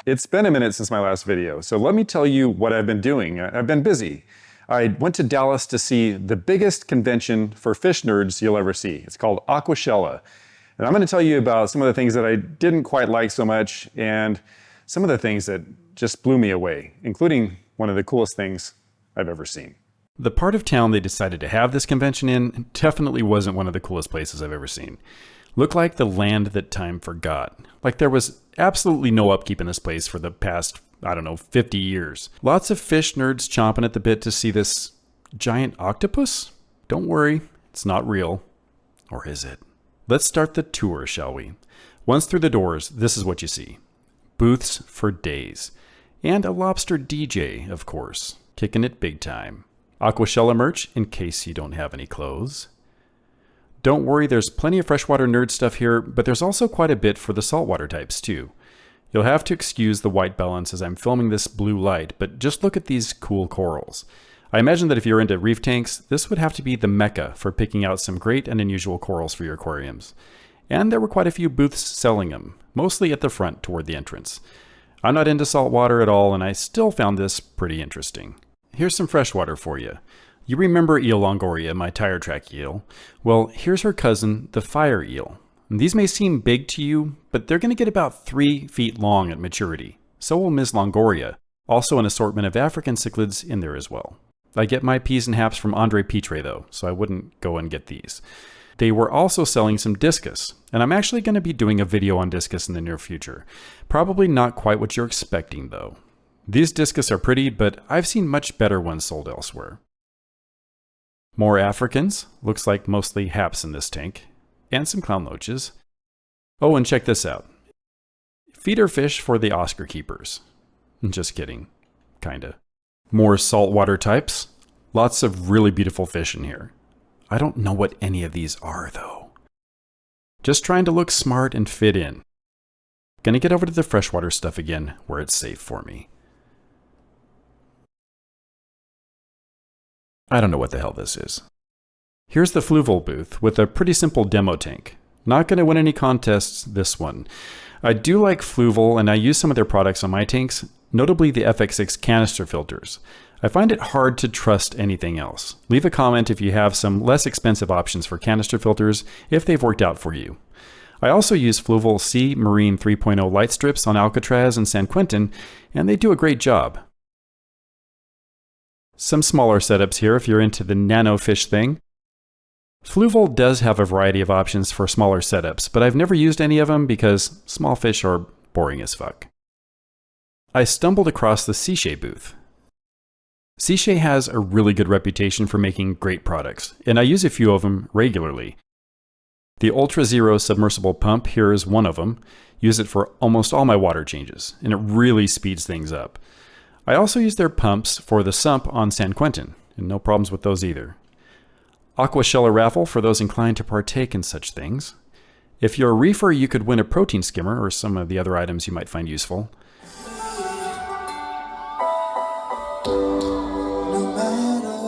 It's been a minute since my last video, so let me tell you what I've been doing. I've been busy. I went to Dallas to see the biggest convention for fish nerds you'll ever see. It's called Aquashella. And I'm going to tell you about some of the things that I didn't quite like so much and some of the things that just blew me away, including one of the coolest things I've ever seen. The part of town they decided to have this convention in definitely wasn't one of the coolest places I've ever seen. Looked like the land that time forgot. Like there was absolutely no upkeep in this place for the past, 50 years. Lots of fish nerds chomping at the bit to see this giant octopus? Don't worry, it's not real. Or is it? Let's start the tour, shall we? Once through the doors, this is what you see. Booths for days. And a lobster DJ, of course, kicking it big time. Aquashella merch in case you don't have any clothes. Don't worry, there's plenty of freshwater nerd stuff here, but there's also quite a bit for the saltwater types too. You'll have to excuse the white balance as I'm filming this blue light, but just look at these cool corals. I imagine that if you're into reef tanks, this would have to be the mecca for picking out some great and unusual corals for your aquariums. And there were quite a few booths selling them, mostly at the front toward the entrance. I'm not into saltwater at all, and I still found this pretty interesting. Here's some freshwater for you. You remember eel longoria, my tire track eel? Well, here's her cousin, the fire eel. And these may seem big to you, but they're going to get about 3 feet long at maturity. So will Ms. Longoria, also an assortment of African cichlids in there as well. I get my peas and haps from Andre Pitre though, so I wouldn't go and get these. They were also selling some discus, and I'm actually going to be doing a video on discus in the near future. Probably not quite what you're expecting though. These discus are pretty, but I've seen much better ones sold elsewhere. More Africans, looks like mostly haps in this tank, and some clown loaches. Oh, and check this out. Feeder fish for the Oscar keepers. Just kidding, kinda. More saltwater types, lots of really beautiful fish in here. I don't know what any of these are though. Just trying to look smart and fit in. Gonna get over to the freshwater stuff again where it's safe for me. I don't know what the hell this is. Here's the Fluval booth with a pretty simple demo tank. Not going to win any contests, this one. I do like Fluval and I use some of their products on my tanks, notably the FX6 canister filters. I find it hard to trust anything else. Leave a comment if you have some less expensive options for canister filters if they've worked out for you. I also use Fluval C Marine 3.0 light strips on Alcatraz and San Quentin, and they do a great job. Some smaller setups here if you're into the nano fish thing. Fluval does have a variety of options for smaller setups, but I've never used any of them because small fish are boring as fuck. I stumbled across the Cichlid booth. Cichlid has a really good reputation for making great products, and I use a few of them regularly. The Ultra Zero submersible pump here is one of them. Use it for almost all my water changes, and it really speeds things up. I also use their pumps for the sump on San Quentin, and no problems with those either. Aquashella raffle for those inclined to partake in such things. If you're a reefer, you could win a protein skimmer or some of the other items you might find useful.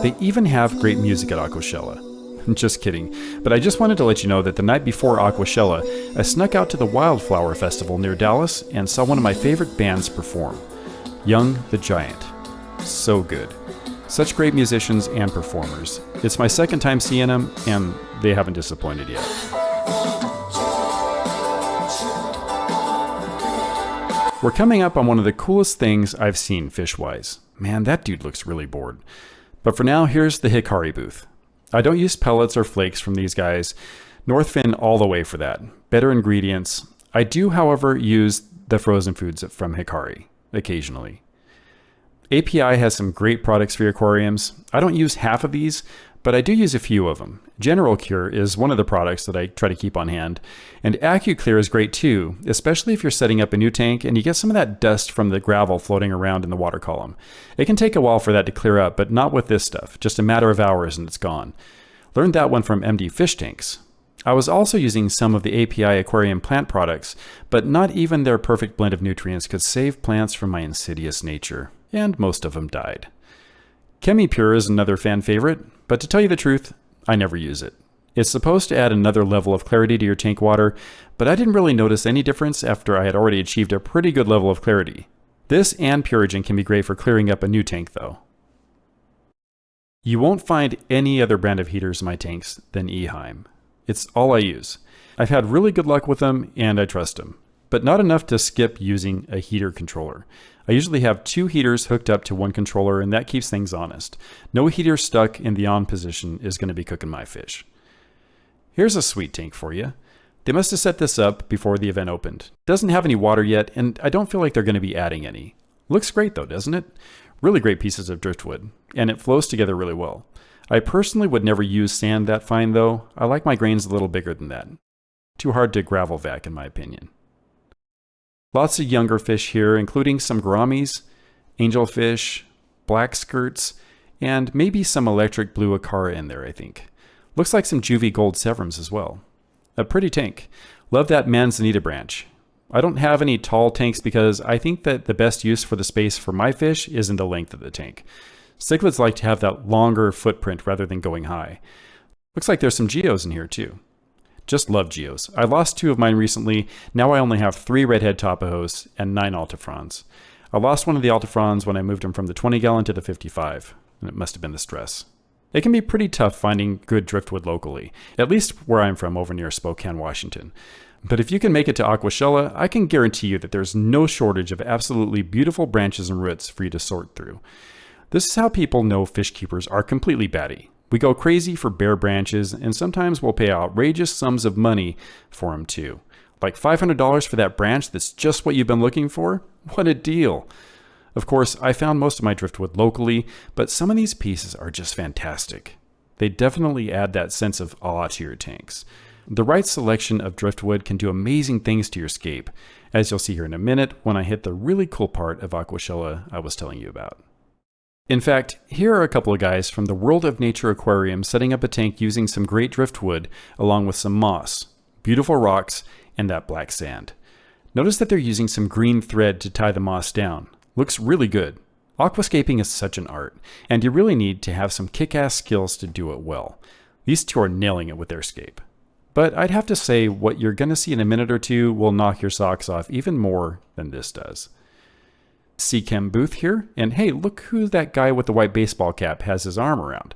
They even have great music at Aquashella. Just kidding, but I just wanted to let you know that the night before Aquashella, I snuck out to the Wildflower Festival near Dallas and saw one of my favorite bands perform. Young the Giant. So good. Such great musicians and performers. It's my second time seeing them, and they haven't disappointed yet. We're coming up on one of the coolest things I've seen fish-wise. Man, that dude looks really bored. But for now, here's the Hikari booth. I don't use pellets or flakes from these guys. Northfin all the way for that. Better ingredients. I do, however, use the frozen foods from Hikari. Occasionally. API has some great products for your aquariums. I don't use half of these, but I do use a few of them. General Cure is one of the products that I try to keep on hand, and AccuClear is great too, especially if you're setting up a new tank and you get some of that dust from the gravel floating around in the water column. It can take a while for that to clear up, but not with this stuff. Just a matter of hours and it's gone. Learned that one from MD Fish Tanks. I was also using some of the API aquarium plant products, but not even their perfect blend of nutrients could save plants from my insidious nature, and most of them died. ChemiPure is another fan favorite, but to tell you the truth, I never use it. It's supposed to add another level of clarity to your tank water, but I didn't really notice any difference after I had already achieved a pretty good level of clarity. This and Purigen can be great for clearing up a new tank though. You won't find any other brand of heaters in my tanks than Eheim. It's all I use. I've had really good luck with them and I trust them, but not enough to skip using a heater controller. I usually have 2 heaters hooked up to one controller and that keeps things honest. No heater stuck in the on position is going to be cooking my fish. Here's a sweet tank for you. They must have set this up before the event opened. Doesn't have any water yet and I don't feel like they're going to be adding any. Looks great though, doesn't it? Really great pieces of driftwood and it flows together really well. I personally would never use sand that fine though. I like my grains a little bigger than that. Too hard to gravel vac in my opinion. Lots of younger fish here, including some gouramis, angelfish, black skirts, and maybe some electric blue acara in there, I think. Looks like some juvie gold severums as well. A pretty tank. Love that manzanita branch. I don't have any tall tanks because I think that the best use for the space for my fish is in the length of the tank. Cichlids like to have that longer footprint rather than going high. Looks like there's some geos in here too. Just love geos. I lost 2 of mine recently. Now I only have 3 redhead tapajos and 9 altifrons. I lost one of the altifrons when I moved them from the 20 gallon to the 55, and it must have been the stress. It can be pretty tough finding good driftwood locally, at least where I'm from over near Spokane, Washington. But if you can make it to Aquashella, I can guarantee you that there's no shortage of absolutely beautiful branches and roots for you to sort through. This is how people know fish keepers are completely batty. We go crazy for bare branches, and sometimes we'll pay outrageous sums of money for them too. Like $500 for that branch that's just what you've been looking for? What a deal! Of course, I found most of my driftwood locally, but some of these pieces are just fantastic. They definitely add that sense of awe to your tanks. The right selection of driftwood can do amazing things to your scape, as you'll see here in a minute when I hit the really cool part of Aquashella I was telling you about. In fact, here are a couple of guys from the World of Nature Aquarium setting up a tank using some great driftwood along with some moss, beautiful rocks, and that black sand. Notice that they're using some green thread to tie the moss down. Looks really good. Aquascaping is such an art, and you really need to have some kick-ass skills to do it well. These 2 are nailing it with their scape. But I'd have to say what you're going to see in a minute or 2 will knock your socks off even more than this does. Chem booth here, and hey, look who that guy with the white baseball cap has his arm around.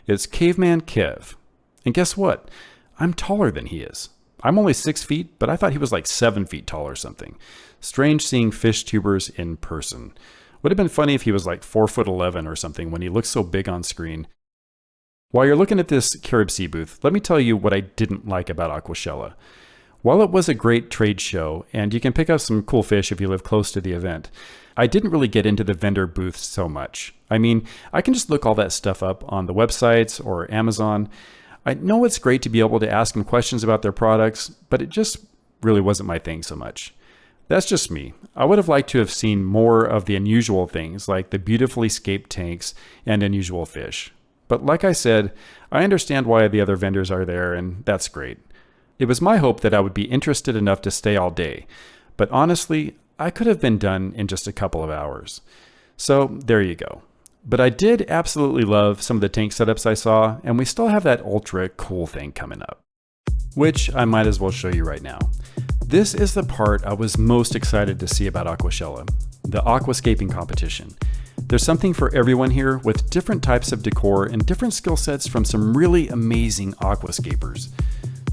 It's Caveman Kev. And guess what? I'm taller than he is. I'm only 6 feet, but I thought he was like 7 feet tall or something. Strange seeing fish tubers in person. Would have been funny if he was like 4'11" or something when he looks so big on screen. While you're looking at this Carib Sea booth, let me tell you what I didn't like about Aquashella. While it was a great trade show, and you can pick up some cool fish if you live close to the event, I didn't really get into the vendor booth so much. I mean, I can just look all that stuff up on the websites or Amazon. I know it's great to be able to ask them questions about their products, but it just really wasn't my thing so much. That's just me. I would have liked to have seen more of the unusual things like the beautifully scaped tanks and unusual fish. But like I said, I understand why the other vendors are there, and that's great. It was my hope that I would be interested enough to stay all day, but honestly, I could have been done in just a couple of hours. So there you go. But I did absolutely love some of the tank setups I saw, and we still have that ultra cool thing coming up, which I might as well show you right now. This is the part I was most excited to see about Aquashella, the Aquascaping Competition. There's something for everyone here with different types of decor and different skill sets from some really amazing aquascapers.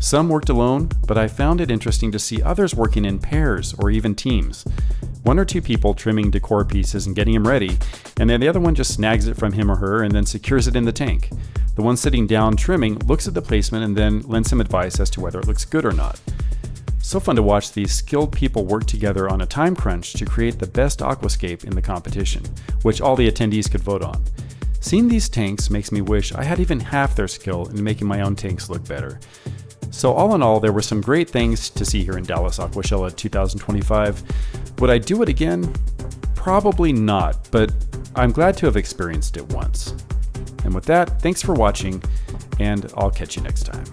Some worked alone, but I found it interesting to see others working in pairs or even teams. 1 or 2 people trimming decor pieces and getting them ready, and then the other one just snags it from him or her and then secures it in the tank. The one sitting down trimming looks at the placement and then lends some advice as to whether it looks good or not. So fun to watch these skilled people work together on a time crunch to create the best aquascape in the competition, which all the attendees could vote on. Seeing these tanks makes me wish I had even half their skill in making my own tanks look better. So all in all, there were some great things to see here in Dallas Aquashella 2025. Would I do it again? Probably not, but I'm glad to have experienced it once. And with that, thanks for watching, and I'll catch you next time.